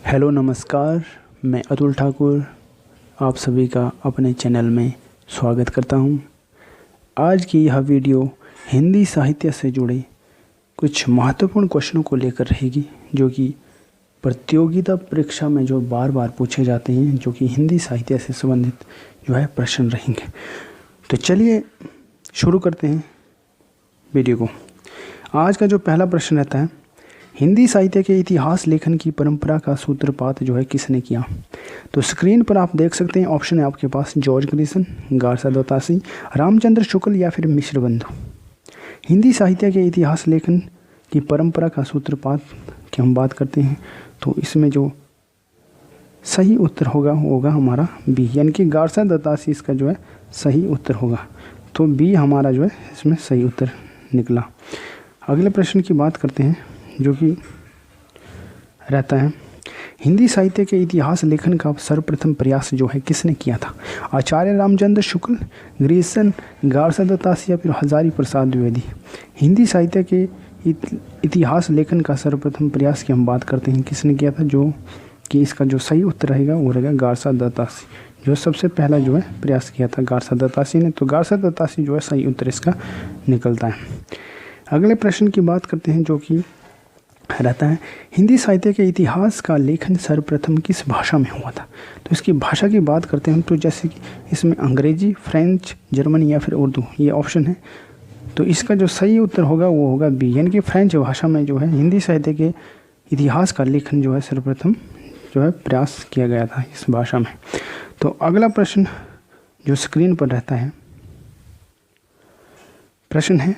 Hello नमस्कार, मैं अतुल ठाकुर आप सभी का अपने चैनल में स्वागत करता हूं। आज की यह वीडियो हिंदी साहित्य से जुड़े कुछ महत्वपूर्ण क्वेश्चनों को लेकर रहेगी, जो कि प्रतियोगिता परीक्षा में जो बार बार पूछे जाते हैं, जो कि हिंदी साहित्य से संबंधित जो है प्रश्न रहेंगे। तो चलिए शुरू करते हैं वीडियो को। आज का जो पहला प्रश्न रहता है, हिंदी साहित्य के इतिहास लेखन की परंपरा का सूत्रपात जो है किसने किया। तो स्क्रीन पर आप देख सकते हैं, ऑप्शन है आपके पास जॉर्ज ग्रिसन, गारसा दत्तासी, रामचंद्र शुक्ल या फिर मिश्रबंधु। हिंदी साहित्य के इतिहास लेखन की परंपरा का सूत्रपात की हम बात करते हैं, तो इसमें जो सही उत्तर होगा वो होगा हमारा बी, यानी कि गारसा दत्तासी इसका जो है सही उत्तर होगा। तो बी हमारा जो है इसमें सही उत्तर निकला। अगले प्रश्न की बात करते हैं, जो कि रहता है, हिंदी साहित्य के इतिहास लेखन का सर्वप्रथम प्रयास जो है किसने किया था। आचार्य रामचंद्र शुक्ल, ग्रिसन, गारसा दत्तासी या फिर हजारी प्रसाद द्विवेदी। हिंदी साहित्य के इतिहास लेखन का सर्वप्रथम प्रयास की हम बात करते हैं, किसने किया था, जो कि इसका जो सही उत्तर रहेगा वो रहेगा गारसा दत्तासी, जो सबसे पहला जो है प्रयास किया था गारसा दत्तासी ने। तो गारसा दत्तासी जो है सही उत्तर इसका निकलता है। अगले प्रश्न की बात करते हैं, जो कि रहता है, हिंदी साहित्य के इतिहास का लेखन सर्वप्रथम किस भाषा में हुआ था। तो इसकी भाषा की बात करते हैं, तो जैसे कि इसमें अंग्रेजी, फ्रेंच, जर्मन या फिर उर्दू ये ऑप्शन है। तो इसका जो सही उत्तर होगा वो होगा बी, यानी कि फ्रेंच भाषा में जो है हिंदी साहित्य के इतिहास का लेखन जो है सर्वप्रथम जो है प्रयास किया गया था इस भाषा में। तो अगला प्रश्न जो स्क्रीन पर रहता है, प्रश्न है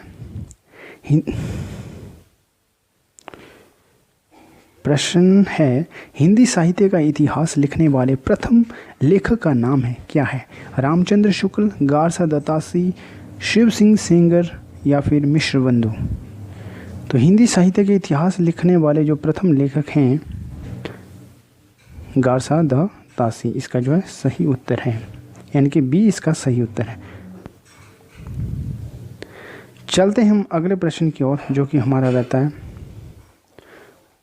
हिंदी साहित्य का इतिहास लिखने वाले प्रथम लेखक का नाम है क्या है। रामचंद्र शुक्ल, गारसा दत्तासी, शिव सिंह सेंगर या फिर मिश्रबंधु। तो हिंदी साहित्य के इतिहास लिखने वाले जो प्रथम लेखक हैं गारसा दत्तासी, इसका जो है सही उत्तर है, यानी कि बी इसका सही उत्तर है। चलते हैं हम अगले प्रश्न की ओर, जो कि हमारा रहता है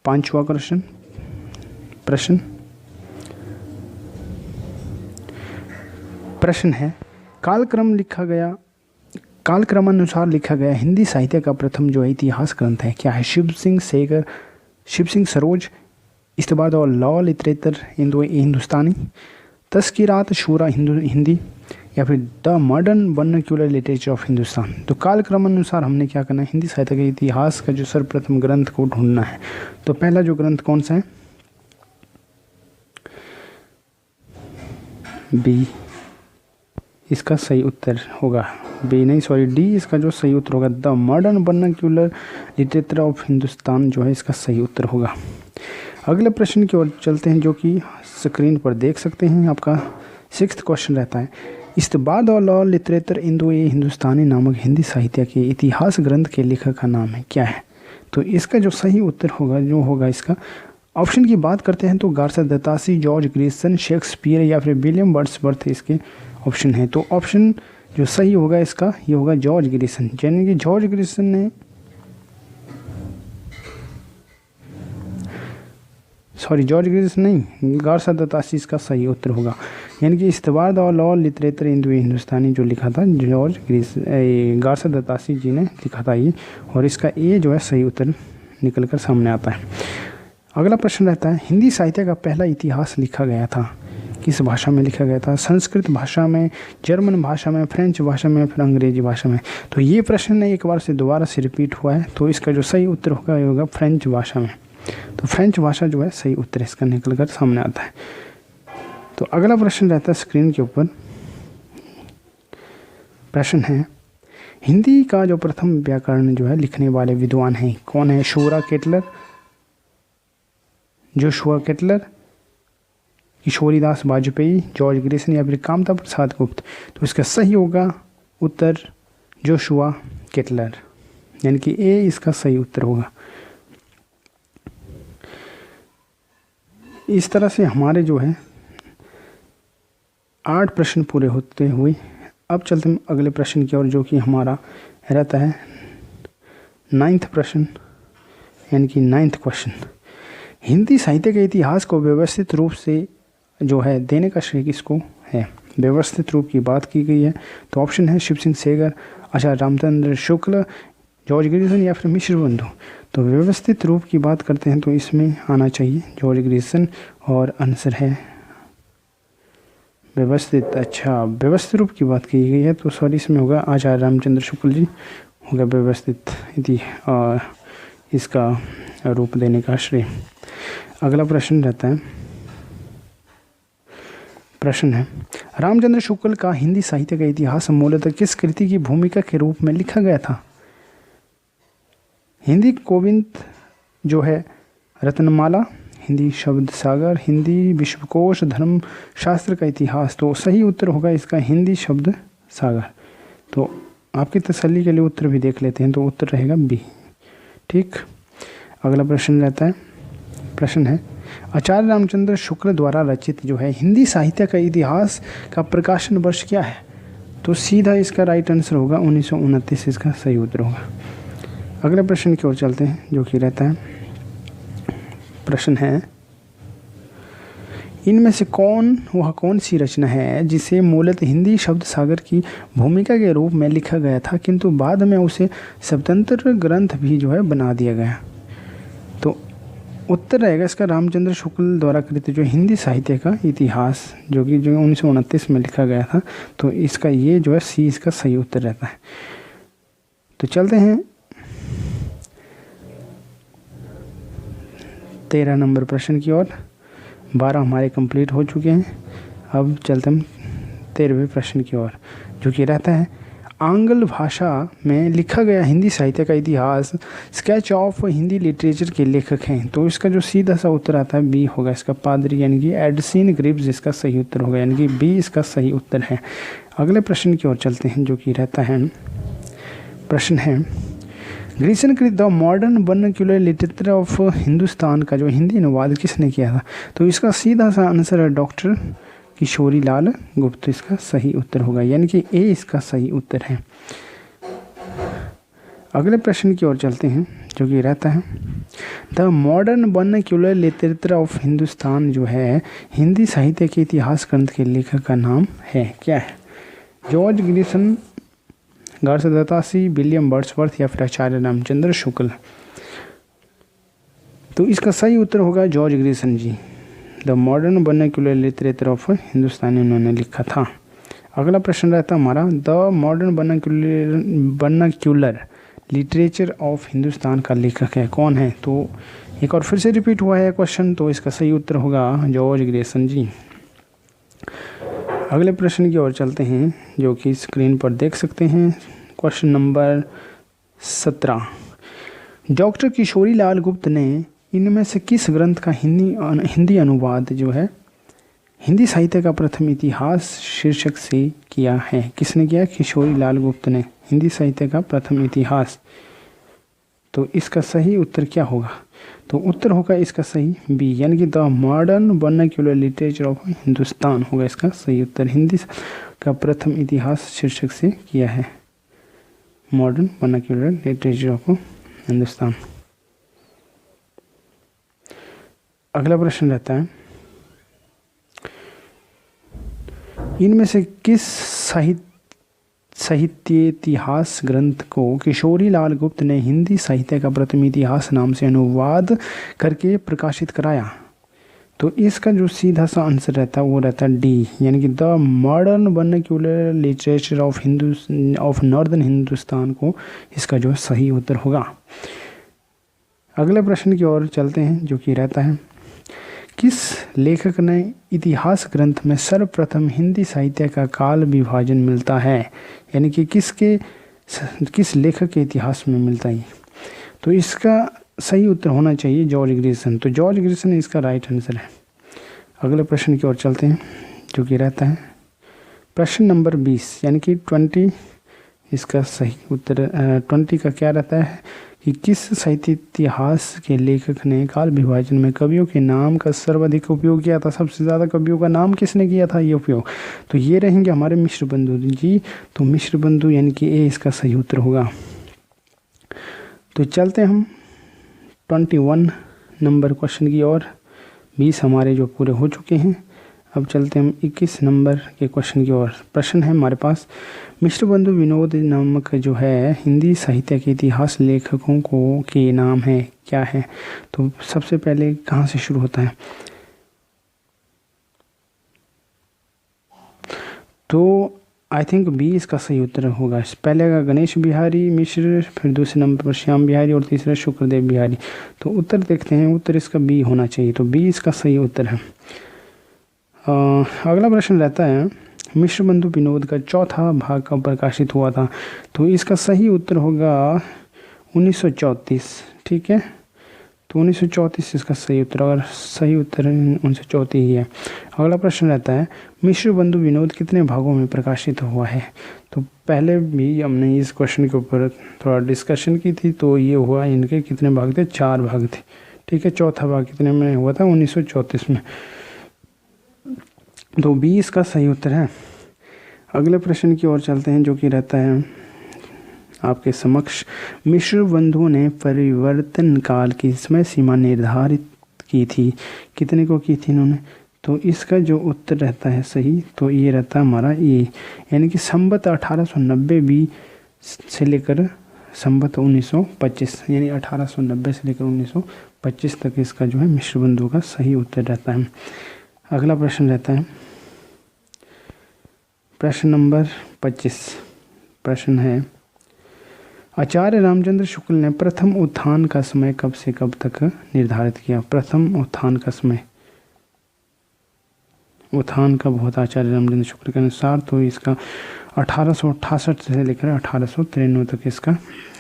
पांचवा प्रश्न है, कालक्रमानुसार लिखा गया हिंदी साहित्य का प्रथम जो इतिहास ग्रंथ है क्या है। शिव सिंह सेगर, शिव सिंह सरोज, इस्तबाद और लॉ लिटरेचर हिंदुस्तानी, तस्कीरात शूरा हिंदी या फिर the modern vernacular literature of Hindustan. तो कालक्रमानुसार हमने क्या करना है, हिंदी साहित्य के इतिहास का जो सर्वप्रथम ग्रंथ को ढूंढना है। तो पहला जो ग्रंथ कौन सा है, बी इसका सही उत्तर होगा, डी इसका जो सही उत्तर होगा, the modern vernacular literature of Hindustan जो है इसका सही उत्तर होगा। अगले प्रश्न की ओर चलते हैं, जो कि स्क्रीन पर देख सकते हैं, आपका 6th क्वेश्चन रहता है, इस्तबाद और लॉ लिटरेचर हिंदुस्तानी नामक हिंदी साहित्य के इतिहास ग्रंथ के लेखक का नाम है क्या है। तो इसका जो सही उत्तर होगा जो होगा इसका, ऑप्शन की बात करते हैं तो गारसा दत्तासी, जॉर्ज ग्रिसन, शेक्सपियर या फिर विलियम वर्ड्सवर्थ इसके ऑप्शन है। तो ऑप्शन जो सही होगा इसका ये होगा जॉर्ज ग्रिसन, यानी कि जॉर्ज ग्रिसन ने गारसा दत्तासी इसका सही उत्तर होगा, यानी कि इस्तबाद और लॉ लिटरेचर हिंदुस्तानी जो लिखा था गारसा दत्तासी जी ने लिखा था ये, और इसका ए जो है सही उत्तर निकल कर सामने आता है। अगला प्रश्न रहता है, हिंदी साहित्य का पहला इतिहास लिखा गया था किस भाषा में लिखा गया था। संस्कृत भाषा में, जर्मन भाषा में, फ्रेंच भाषा में, फिर अंग्रेजी भाषा में। तो ये प्रश्न एक बार से दोबारा से रिपीट हुआ है, तो इसका जो सही उत्तर होगा ये होगा फ्रेंच भाषा में। तो फ्रेंच भाषा जो है सही उत्तर इसका निकल कर सामने आता है। तो अगला प्रश्न रहता है स्क्रीन के ऊपर, प्रश्न है, हिंदी का जो प्रथम व्याकरण जो है लिखने वाले विद्वान हैं कौन है। Joshua Ketelaar, Kishoridas Vajpeyi, George Grierson या फिर कामता प्रसाद गुप्त। तो इसका सही होगा उत्तर जोशुआ केटलर, यानी कि ए इसका सही उत्तर होगा। इस तरह से हमारे जो है 8 प्रश्न पूरे होते हुए अब चलते हैं अगले प्रश्न की ओर, जो कि हमारा रहता है 9th प्रश्न, यानी कि 9th क्वेश्चन। हिंदी साहित्य के इतिहास को व्यवस्थित रूप से जो है देने का श्रेय किसको है? व्यवस्थित रूप की बात की गई है तो ऑप्शन है शिव सिंह सेगर, आचार्य रामचंद्र शुक्ल, जॉर्ज ग्रिसन या फिर मिश्र बंधु। तो व्यवस्थित रूप की बात करते हैं तो इसमें आना चाहिए जॉर्ज ग्रिसन और आंसर है व्यवस्थित। अच्छा, व्यवस्थित रूप की बात की गई है तो सॉरी इसमें होगा आचार्य रामचंद्र शुक्ल जी होगा व्यवस्थित इसका रूप देने का श्रेय। अगला प्रश्न रहता है, प्रश्न है रामचंद्र शुक्ल का हिंदी साहित्य का इतिहास मूलतः किस कृति की भूमिका के रूप में लिखा गया था? हिंदी गोविंद जो है, रत्नमाला, हिंदी शब्द सागर, हिंदी विश्वकोश, धर्म शास्त्र का इतिहास। तो सही उत्तर होगा इसका हिंदी शब्द सागर। तो आपकी तसल्ली के लिए उत्तर भी देख लेते हैं तो उत्तर रहेगा बी। ठीक, अगला प्रश्न रहता है, प्रश्न है आचार्य रामचंद्र शुक्ल द्वारा रचित जो है हिंदी साहित्य का इतिहास का प्रकाशन वर्ष क्या है? तो सीधा इसका राइट आंसर होगा 1929, इसका सही उत्तर होगा। अगले प्रश्न की ओर चलते हैं जो कि रहता है, प्रश्न है इनमें से कौन सी रचना है जिसे मूलतः हिंदी शब्द सागर की भूमिका के रूप में लिखा गया था किंतु बाद में उसे स्वतंत्र ग्रंथ भी जो है बना दिया गया? तो उत्तर रहेगा इसका रामचंद्र शुक्ल द्वारा कृत जो हिंदी साहित्य का इतिहास जो 1929 में लिखा गया था। तो इसका ये जो है सी इसका सही उत्तर रहता है। तो चलते हैं 13 नंबर प्रश्न की ओर। 12 हमारे कंप्लीट हो चुके हैं। अब चलते हम 13वें प्रश्न की ओर जो कि रहता है आंग्ल भाषा में लिखा गया हिंदी साहित्य का इतिहास स्केच ऑफ हिंदी लिटरेचर के लेखक हैं? तो इसका जो सीधा सा उत्तर आता है बी होगा इसका पादरी यानी कि एडसिन ग्रिव्स इसका सही उत्तर होगा, यानी कि बी इसका सही उत्तर है। अगले प्रश्न की ओर चलते हैं जो कि रहता है, प्रश्न है ग्रिसन कृत the modern vernacular literature of Hindustan का जो हिंदी अनुवाद किसने किया था? तो इसका सीधा सा आंसर है डॉक्टर किशोरी लाल गुप्त, इसका सही उत्तर होगा, यानी कि ए इसका सही उत्तर है। अगले प्रश्न की ओर चलते हैं जो कि रहता है the modern vernacular literature of Hindustan जो है हिंदी साहित्य के इतिहास ग्रंथ के लेखक का नाम है क्या है? जॉर्ज ग्रिसन, गार्थ दत्तासी, विलियम वर्ड्सवर्थ या फिर आचार्य रामचंद्र शुक्ल? तो इसका सही उत्तर होगा George Grierson ji. The modern vernacular literature of Hindustan उन्होंने लिखा था। अगला प्रश्न रहता है हमारा the modern vernacular literature of Hindustan का लेखक है कौन है? तो एक और फिर से रिपीट हुआ है क्वेश्चन, तो इसका सही उत्तर होगा जॉर्ज ग्रिसन जी। अगले प्रश्न की ओर चलते हैं जो कि स्क्रीन पर देख सकते हैं। Question number 17 doctor Kishori Lal गुप्त ने इनमें से किस ग्रंथ का हिंदी अनुवाद जो है हिंदी साहित्य का प्रथम इतिहास शीर्षक से किया है? किसने किया? किशोरी लाल गुप्त ने हिंदी साहित्य का प्रथम इतिहास। तो इसका सही उत्तर क्या होगा? तो उत्तर होगा इसका सही बी, यानी कि the modern vernacular literature of Hindustan होगा इसका सही उत्तर। हिंदी का प्रथम इतिहास शीर्षक से किया है modern vernacular literature of Hindustan. अगला प्रश्न रहता है इनमें से किस साहित्य इतिहास ग्रंथ को किशोरी लाल गुप्त ने हिंदी साहित्य का प्रथम इतिहास नाम से अनुवाद करके प्रकाशित कराया? तो इसका जो सीधा सा आंसर रहता है वो रहता है डी, यानी कि the modern vernacular literature of northern Hindustan को इसका जो सही उत्तर होगा। अगले प्रश्न की ओर चलते हैं जो कि रहता है किस लेखक ने इतिहास ग्रंथ में सर्वप्रथम हिंदी साहित्य का काल विभाजन मिलता है? यानी कि किस लेखक के इतिहास में मिलता है? तो इसका सही उत्तर होना चाहिए जॉर्ज ग्रिसन। तो जॉर्ज ग्रिसन इसका राइट आंसर है। अगले प्रश्न की ओर चलते हैं जो कि रहता है प्रश्न नंबर 20 यानी कि 20 इसका सही उत्तर 20 का क्या रहता है कि किस साहित्य इतिहास के लेखक ने काल विभाजन में कवियों के नाम का सर्वाधिक उपयोग किया था? सबसे ज़्यादा कवियों का नाम किसने किया था ये उपयोग? तो ये रहेंगे हमारे मिश्र बंधु जी। तो मिश्र बंधु यानी कि ए इसका सही उत्तर होगा। तो चलते हम 21 नंबर क्वेश्चन की ओर। 20 हमारे जो पूरे हो चुके हैं। अब चलते हैं हम 21 नंबर के क्वेश्चन की ओर। प्रश्न है हमारे पास, मिश्र बंधु विनोद नामक जो है हिंदी साहित्य के इतिहास लेखकों को के नाम है क्या है? तो सबसे पहले कहाँ से शुरू होता है? तो आई थिंक बी इसका सही उत्तर होगा। पहले का गणेश बिहारी मिश्र, फिर दूसरे नंबर पर श्याम बिहारी और तीसरा शुक्रदेव बिहारी। तो उत्तर देखते हैं, उत्तर इसका बी होना चाहिए। तो बी इसका सही उत्तर है। अगला प्रश्न रहता है, मिश्र बंधु विनोद का चौथा भाग कब प्रकाशित हुआ था? तो इसका सही उत्तर होगा 1934। ठीक है, तो 1934 इसका सही उत्तर, और सही उत्तर 1934 ही है। अगला प्रश्न रहता है, मिश्र बंधु विनोद कितने भागों में प्रकाशित हुआ है? तो पहले भी हमने इस क्वेश्चन के ऊपर थोड़ा डिस्कशन की थी। तो ये हुआ, इनके कितने भाग थे? 4 भाग थे। ठीक है, चौथा भाग कितने में हुआ था? 1934 में। तो बी इसका सही उत्तर है। अगले प्रश्न की ओर चलते हैं, जो कि रहता है आपके समक्ष, मिश्र बंधुओं ने परिवर्तन काल की समय सीमा निर्धारित की थी, कितने को की थी इन्होंने? तो इसका जो उत्तर रहता है सही, तो ये रहता है हमारा ए, यानी कि संवत 1890 बी से लेकर संवत 1925, यानी 1890 से लेकर 1925 तक इसका जो है मिश्र बंधु का सही उत्तर रहता है। अगला प्रश्न रहता है प्रश्न नंबर 25। प्रश्न है, आचार्य रामचंद्र शुक्ल ने प्रथम उत्थान का समय कब से कब तक निर्धारित किया? प्रथम उत्थान का समय, उत्थान कब होता आचार्य रामचंद्र शुक्ल के अनुसार? तो इसका 1868 से लेकर 1893 तक इसका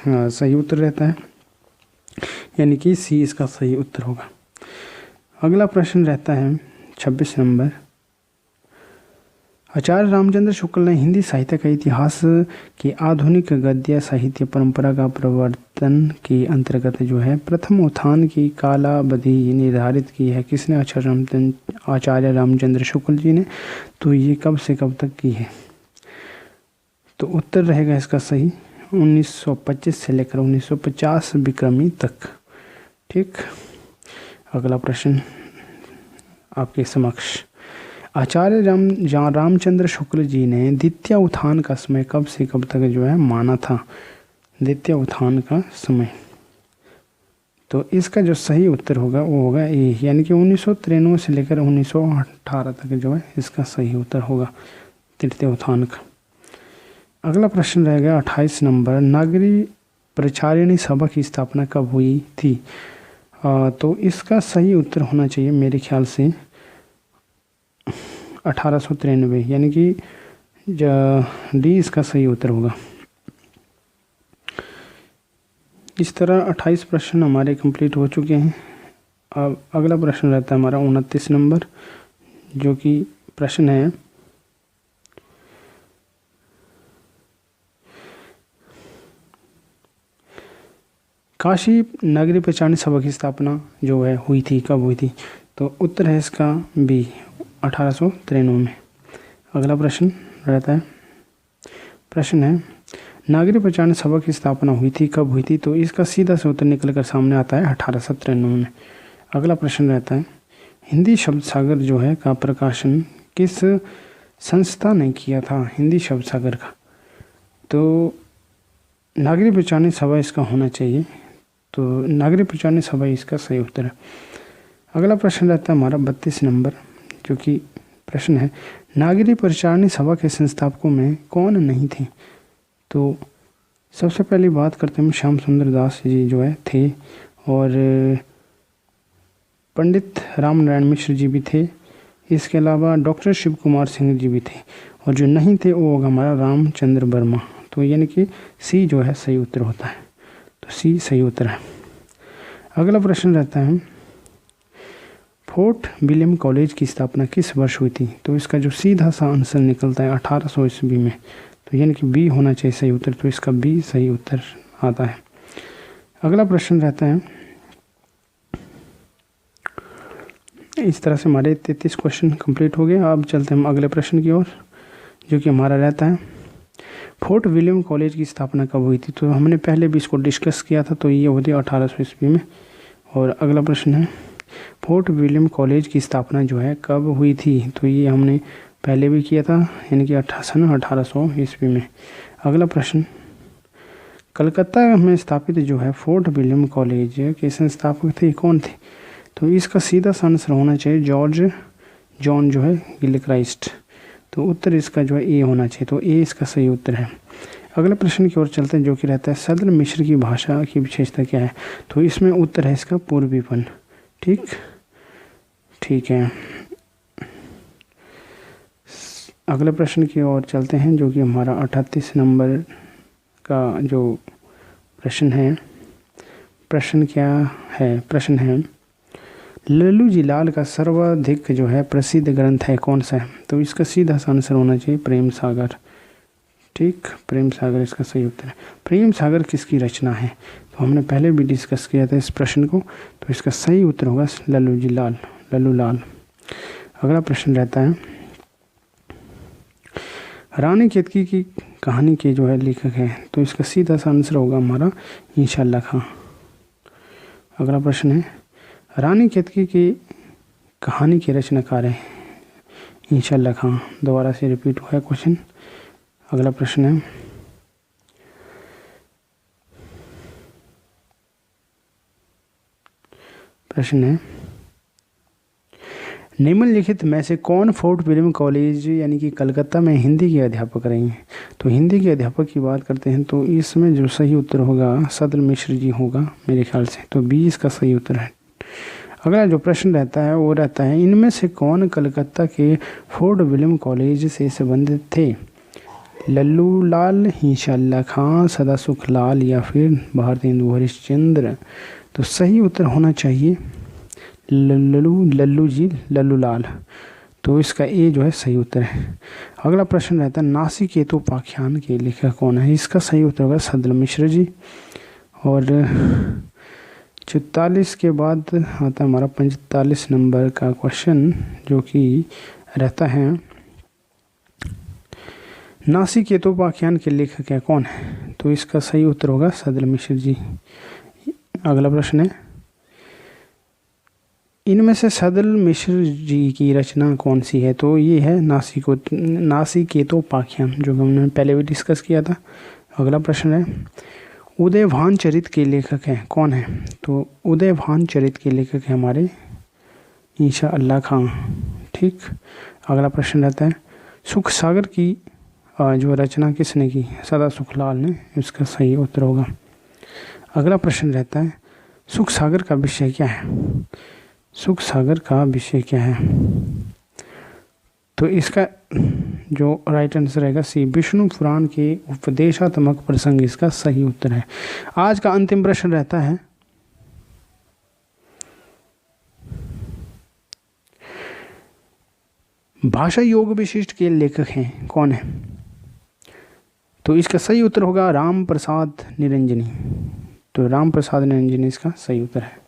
सही उत्तर रहता है, यानी कि सी इसका सही उत्तर होगा। अगला प्रश्न रहता है 26 नंबर, आचार्य रामचंद्र शुक्ल ने हिंदी साहित्य का इतिहास की आधुनिक गद्य साहित्य परंपरा का प्रवर्तन के अंतर्गत जो है प्रथम उत्थान की कालावधि निर्धारित की है, किसने? आचार्य रामचंद्र शुक्ल जी ने। तो ये कब से कब तक की है? तो उत्तर रहेगा इसका सही 1925 से लेकर 1950 विक्रमी तक। ठीक, अगला प्रश्न आपके समक्ष, आचार्य रामचंद्र शुक्ल जी ने द्वितीय उत्थान का समय कब से कब तक जो है माना था? द्वितीय उत्थान का समय, तो इसका जो सही उत्तर होगा वो होगा ए, यानी कि 1993 से लेकर 1918 तक जो है इसका सही उत्तर होगा तृतीय उत्थान का। अगला प्रश्न रहेगा 28 नंबर, नागरी प्रचारिणी सभा की स्थापना कब हुई थी? तो इसका सही उत्तर होना चाहिए मेरे ख्याल से 1893, यानी कि डी इसका सही उत्तर होगा। इस तरह 28 प्रश्न हमारे कंप्लीट हो चुके हैं। अब अगला प्रश्न रहता है हमारा 29 नंबर, जो कि प्रश्न है, काशी नागरी प्रचारिणी सभा की स्थापना जो है हुई थी, कब हुई थी? तो उत्तर है इसका बी 1893 में। अगला प्रश्न रहता है, प्रश्न है, नागरी प्रचारिणी सभा की स्थापना हुई थी, कब हुई थी? तो इसका सीधा से उत्तर निकल कर सामने आता है 1893 में। अगला प्रश्न रहता है, हिंदी शब्द सागर जो है का प्रकाशन किस संस्था ने किया था? हिंदी शब्द सागर का, तो नागरी प्रचारिणी सभा इसका होना चाहिए। तो नागरी प्रचारिणी सभा इसका सही उत्तर है। अगला प्रश्न रहता है हमारा 32 नंबर, जो कि प्रश्न है, नागरी प्रचारिणी सभा के संस्थापकों में कौन नहीं थे? तो सबसे पहली बात करते हैं, श्याम सुंदर दास जी जो है थे, और पंडित राम नारायण मिश्र जी भी थे। इसके अलावा डॉक्टर शिव कुमार सिंह जी भी थे, और जो नहीं थे वो होगा हमारा रामचंद्र वर्मा। तो यानी कि सी जो है सही उत्तर होता है, तो सी सही उत्तर है। अगला प्रश्न रहता है, फोर्ट विलियम कॉलेज की स्थापना किस वर्ष हुई थी? तो इसका जो सीधा सा आंसर निकलता है 1800 ईस्वी में, तो यानी कि बी होना चाहिए सही उत्तर, तो इसका बी सही उत्तर आता है। अगला प्रश्न रहता है, इस तरह से हमारे 33 क्वेश्चन कंप्लीट हो गए। अब चलते हैं हम अगले प्रश्न की ओर, जो कि हमारा रहता है, फोर्ट विलियम कॉलेज की स्थापना कब हुई थी? तो हमने पहले भी इसको डिस्कस किया था, तो ये होती है 1800 ईस्वी में, और अगला प्रश्न है फोर्ट विलियम कॉलेज की स्थापना जो है कब हुई थी? तो ये हमने पहले भी किया था, यानी कि 1800 ईस्वी में। अगला प्रश्न, कलकत्ता में स्थापित जो है फोर्ट विलियम कॉलेज के संस्थापक थे, कौन थे? तो इसका सीधा सा आंसर होना चाहिए जॉन जो है गिलक्राइस्ट। तो उत्तर इसका जो है ए होना चाहिए, तो ए इसका सही उत्तर है। अगले प्रश्न की ओर चलते हैं, जो कि रहता है सदर मिश्र की भाषा की विशेषता क्या है? तो इसमें उत्तर है इसका पूर्वीपन। ठीक है। अगले प्रश्न की ओर चलते हैं, जो कि हमारा 38 नंबर का जो प्रश्न है। प्रश्न है लल्लू जी लाल का सर्वाधिक जो है प्रसिद्ध ग्रंथ है कौन सा है? तो इसका सीधा सा आंसर होना चाहिए प्रेम सागर। प्रेम सागर इसका सही उत्तर है। प्रेम सागर किसकी रचना है? तो हमने पहले भी डिस्कस किया था इस प्रश्न को, तो इसका सही उत्तर होगा लल्लू लाल। अगला प्रश्न रहता है रानी केतकी की कहानी के जो है लेखक है? तो इसका सीधा सा आंसर होगा हमारा इंशाअल्लाह खां। अगला प्रश्न है रानी केतकी की कहानी के रचनाकार है? इंशाअल्लाह खां। दोबारा से रिपीट हुआ है क्वेश्चन। अगला प्रश्न है निम्नलिखित में से कौन फोर्ट विलियम कॉलेज यानी कि कलकत्ता में हिंदी के अध्यापक रहे हैं? तो हिंदी के अध्यापक की बात करते हैं तो इसमें जो सही उत्तर होगा सदर मिश्र जी होगा मेरे ख्याल से, तो बी इसका सही उत्तर है। अगला जो प्रश्न रहता है वो रहता है इनमें से कौन कलकत्ता के फोर्ट विलियम कॉलेज से संबंधित थे? लल्लू लाल, इंशाअल्लाह खां, सदा सुख लाल या फिर भारतेंदु हरिश्चंद्र? तो सही उत्तर होना चाहिए लल्लू लाल। तो इसका ए जो है सही उत्तर है। अगला प्रश्न रहता है नासिकेतोपाख्यान के लेखक कौन है? इसका सही उत्तर होगा सदर मिश्र जी। और 44 के बाद आता है हमारा 45 नंबर का क्वेश्चन, जो कि रहता है नासिकेतोपाख्यान के लेखक है कौन है? तो इसका सही उत्तर होगा सदर मिश्र जी। अगला प्रश्न है इनमें से सदर मिश्र जी की रचना कौन सी है? तो ये है नासिकेतोपाख्यान, जो हमने पहले भी डिस्कस किया था। अगला प्रश्न है उदयभान चरित के लेखक हैं कौन है? तो उदयभान चरित के लेखक हैं हमारे इंशाअल्लाह खां। ठीक। अगला प्रश्न रहता है सुख सागर की जो रचना किसने की? सदा सुखलाल ने। इसका सही उत्तर होगा। अगला प्रश्न रहता है सुख सागर का विषय क्या है? तो इसका जो राइट आंसर रहेगा सी, विष्णु पुराण के उपदेशात्मक प्रसंग इसका सही उत्तर है। आज का अंतिम प्रश्न रहता है भाषा योग विशिष्ट के लेखक हैं कौन है? तो इसका सही उत्तर होगा राम प्रसाद निरंजनी। तो राम प्रसाद निरंजनी इसका सही उत्तर है।